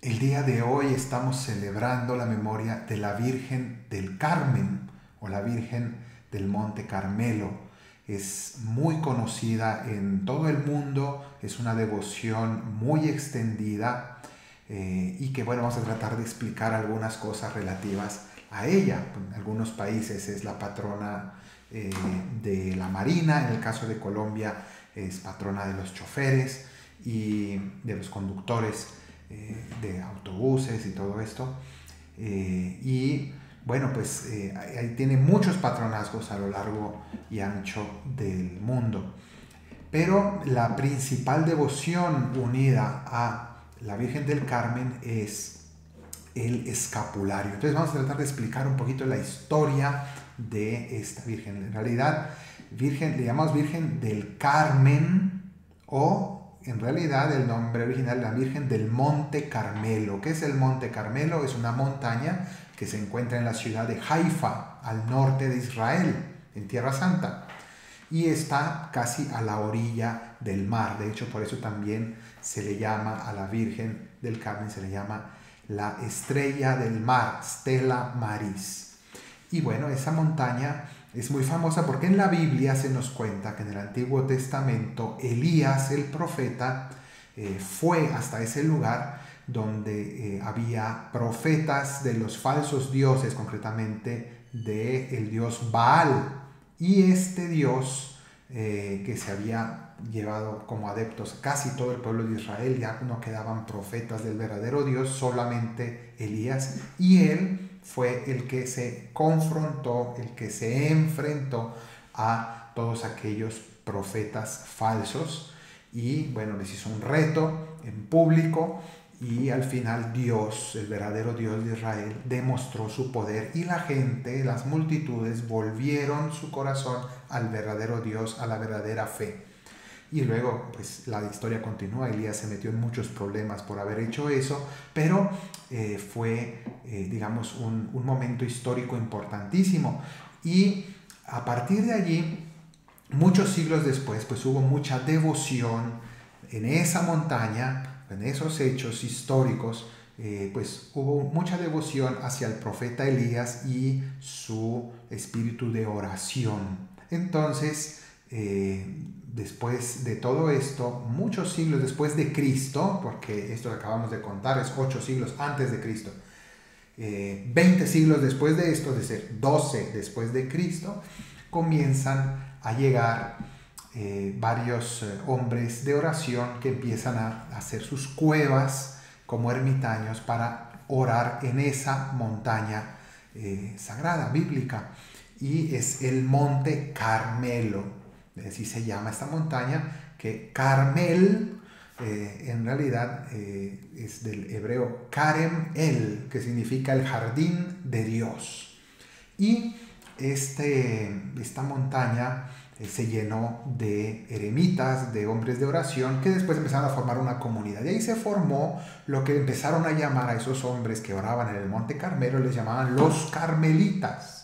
El día de hoy estamos celebrando la memoria de la Virgen del Carmen o la Virgen del Monte Carmelo. Es muy conocida en todo el mundo, es una devoción muy extendida y que bueno, vamos a tratar de explicar algunas cosas relativas a ella. En algunos países es la patrona de la marina, en el caso de Colombia es patrona de los choferes y de los conductores de autobuses y todo esto. Y bueno, pues ahí tiene muchos patronazgos a lo largo y ancho del mundo. Pero la principal devoción unida a la Virgen del Carmen es el escapulario. Entonces vamos a tratar de explicar un poquito la historia de esta Virgen. En realidad, le llamamos Virgen del Carmen o en realidad el nombre original es la Virgen del Monte Carmelo. ¿Qué es el Monte Carmelo? Es una montaña que se encuentra en la ciudad de Haifa, al norte de Israel, en Tierra Santa. Y está casi a la orilla del mar. De hecho, por eso también se le llama a la Virgen del Carmen, se le llama la estrella del mar, Stella Maris. Y bueno, esa montaña es muy famosa porque en la Biblia se nos cuenta que en el Antiguo Testamento Elías, el profeta, fue hasta ese lugar donde había profetas de los falsos dioses, concretamente del dios Baal. Y este dios que se había llevado como adeptos casi todo el pueblo de Israel, ya no quedaban profetas del verdadero Dios, solamente Elías, y él fue el que se confrontó, el que se enfrentó a todos aquellos profetas falsos y bueno, les hizo un reto en público y al final Dios, el verdadero Dios de Israel, demostró su poder y la gente, las multitudes volvieron su corazón al verdadero Dios, a la verdadera fe. Y luego, pues la historia continúa. Elías se metió en muchos problemas por haber hecho eso, pero fue, digamos, un momento histórico importantísimo. Y a partir de allí, muchos siglos después, pues hubo mucha devoción en esa montaña, en esos hechos históricos, pues hubo mucha devoción hacia el profeta Elías y su espíritu de oración. Entonces, después de todo esto, muchos siglos después de Cristo, porque esto que acabamos de contar es 8 siglos antes de Cristo, 20 siglos después de esto, es decir, 12 después de Cristo, comienzan a llegar varios hombres de oración que empiezan a hacer sus cuevas como ermitaños para orar en esa montaña sagrada, bíblica, y es el Monte Carmelo. Así se llama esta montaña, que Carmel en realidad es del hebreo Karem El, que significa el jardín de Dios. Y esta montaña se llenó de eremitas, de hombres de oración, que después empezaron a formar una comunidad. Y ahí se formó lo que empezaron a llamar a esos hombres que oraban en el Monte Carmelo, les llamaban los carmelitas.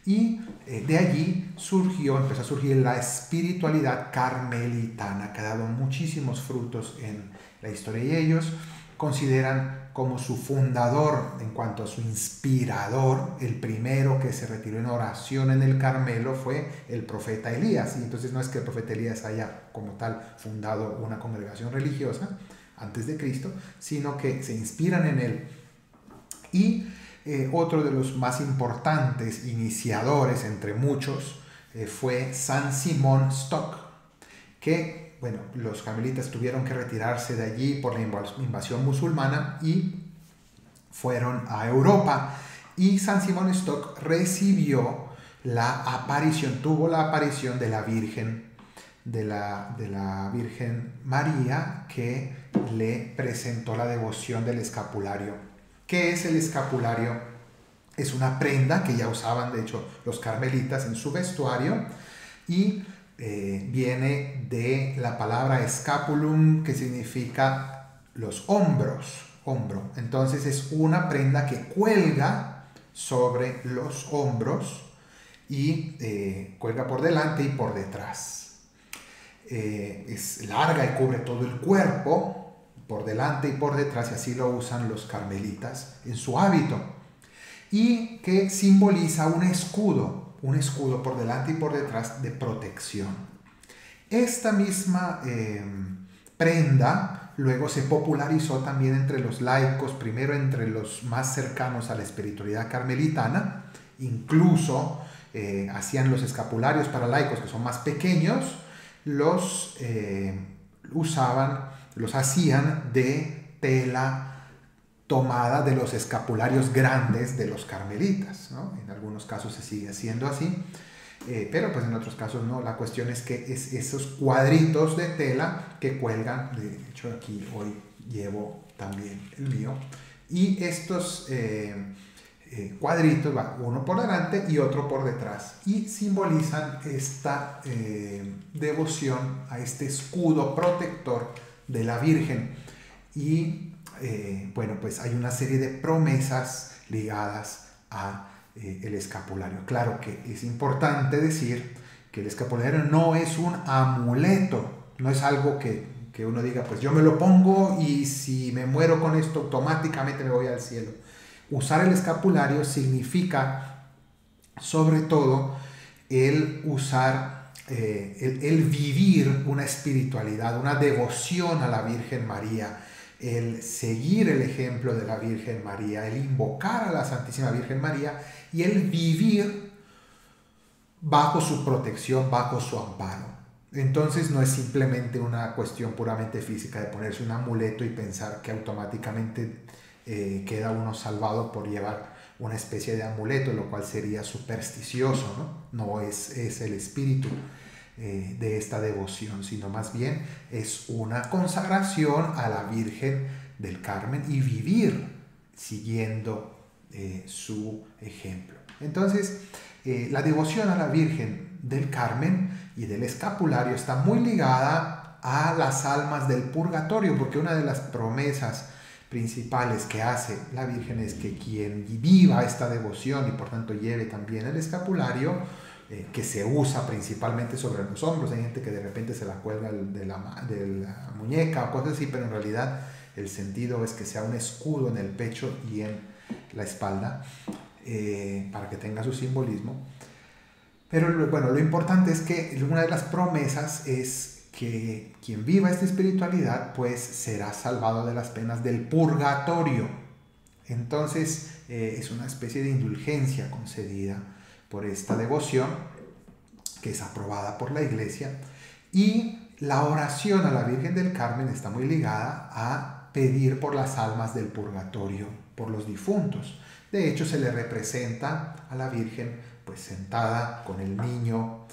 Y de allí empezó a surgir la espiritualidad carmelitana, que ha dado muchísimos frutos en la historia. Y ellos consideran como su fundador, en cuanto a su inspirador, el primero que se retiró en oración en el Carmelo fue el profeta Elías. Y entonces no es que el profeta Elías haya como tal fundado una congregación religiosa antes de Cristo, sino que se inspiran en él. Y otro de los más importantes iniciadores, entre muchos, fue San Simón Stock, que, bueno, los carmelitas tuvieron que retirarse de allí por la invasión musulmana y fueron a Europa. Y San Simón Stock recibió tuvo la aparición de la Virgen, de la Virgen María, que le presentó la devoción del escapulario. ¿Qué es el escapulario? Es una prenda que ya usaban, de hecho, los carmelitas en su vestuario y viene de la palabra escapulum, que significa los hombros, hombro. Entonces es una prenda que cuelga sobre los hombros y cuelga por delante y por detrás. Es larga y cubre todo el cuerpo, por delante y por detrás, y así lo usan los carmelitas en su hábito, y que simboliza un escudo por delante y por detrás de protección. Esta misma prenda luego se popularizó también entre los laicos, primero entre los más cercanos a la espiritualidad carmelitana, incluso hacían los escapularios para laicos que son más pequeños, los hacían de tela tomada de los escapularios grandes de los carmelitas, ¿no? En algunos casos se sigue haciendo así, pero pues en otros casos no. La cuestión es que es esos cuadritos de tela que cuelgan. De hecho, aquí hoy llevo también el mío, y estos cuadritos va uno por delante y otro por detrás, y simbolizan esta devoción a este escudo protector de la Virgen. Y bueno, pues hay una serie de promesas ligadas a el escapulario. Claro que es importante decir que el escapulario no es un amuleto, no es algo que uno diga, pues yo me lo pongo y si me muero con esto automáticamente me voy al cielo. Usar el escapulario significa sobre todo el usar, el vivir una espiritualidad, una devoción a la Virgen María, el seguir el ejemplo de la Virgen María, el invocar a la Santísima Virgen María y el vivir bajo su protección, bajo su amparo. Entonces no es simplemente una cuestión puramente física de ponerse un amuleto y pensar que automáticamente queda uno salvado por llevar una especie de amuleto, lo cual sería supersticioso, ¿no? No es el espíritu de esta devoción, sino más bien es una consagración a la Virgen del Carmen y vivir siguiendo su ejemplo. Entonces, la devoción a la Virgen del Carmen y del escapulario está muy ligada a las almas del purgatorio, porque una de las promesas principales que hace la Virgen es que quien viva esta devoción y por tanto lleve también el escapulario, que se usa principalmente sobre los hombros. Hay gente que de repente se la cuelga de la muñeca o cosas así, pero en realidad el sentido es que sea un escudo en el pecho y en la espalda, para que tenga su simbolismo. Pero bueno, lo importante es que una de las promesas es que quien viva esta espiritualidad pues será salvado de las penas del purgatorio. Entonces es una especie de indulgencia concedida por esta devoción, que es aprobada por la Iglesia. Y la oración a la Virgen del Carmen está muy ligada a pedir por las almas del purgatorio, por los difuntos. De hecho, se le representa a la Virgen pues sentada con el niño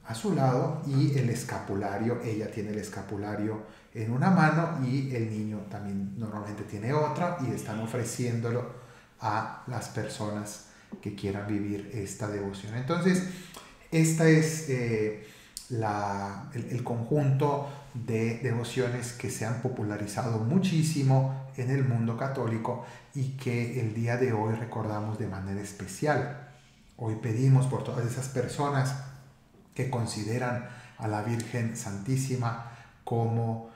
a su lado y el escapulario. Ella tiene el escapulario en una mano y el niño también normalmente tiene otra, y están ofreciéndolo a las personas que quieran vivir esta devoción. Entonces, esta es el conjunto de devociones que se han popularizado muchísimo en el mundo católico y que el día de hoy recordamos de manera especial. Hoy pedimos por todas esas personas que consideran a la Virgen Santísima como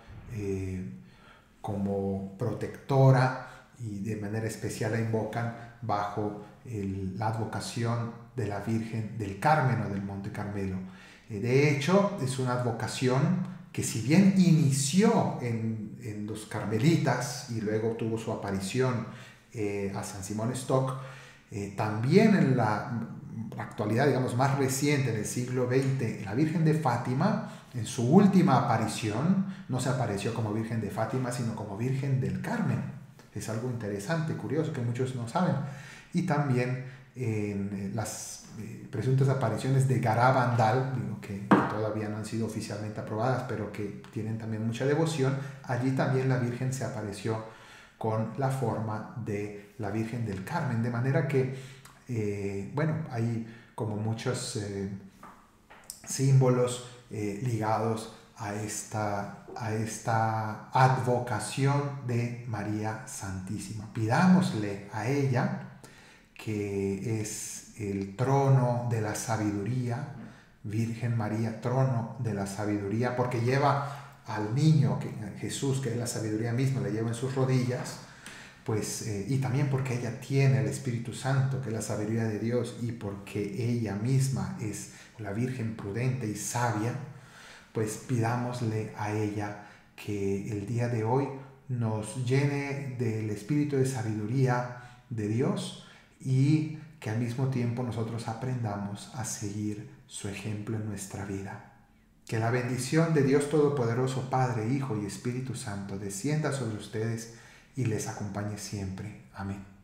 protectora, y de manera especial la invocan bajo la advocación de la Virgen del Carmen o del Monte Carmelo. De hecho, es una advocación que, si bien inició en los carmelitas y luego tuvo su aparición a San Simón Stock, también en la actualidad, digamos, más reciente, en el siglo XX, la Virgen de Fátima, en su última aparición, no se apareció como Virgen de Fátima, sino como Virgen del Carmen. Es algo interesante, curioso, que muchos no saben. Y también en las presuntas apariciones de Garabandal, digo, que todavía no han sido oficialmente aprobadas, pero que tienen también mucha devoción, allí también la Virgen se apareció con la forma de la Virgen del Carmen, de manera que, bueno, hay como muchos símbolos ligados a esta advocación de María Santísima. Pidámosle a ella, que es el trono de la sabiduría, Virgen María, trono de la sabiduría, porque lleva al niño, Jesús, que es la sabiduría misma, le lleva en sus rodillas, pues, y también porque ella tiene el Espíritu Santo, que es la sabiduría de Dios, y porque ella misma es la Virgen prudente y sabia, pues pidámosle a ella que el día de hoy nos llene del espíritu de sabiduría de Dios y que al mismo tiempo nosotros aprendamos a seguir su ejemplo en nuestra vida. Que la bendición de Dios Todopoderoso, Padre, Hijo y Espíritu Santo descienda sobre ustedes y les acompañe siempre. Amén.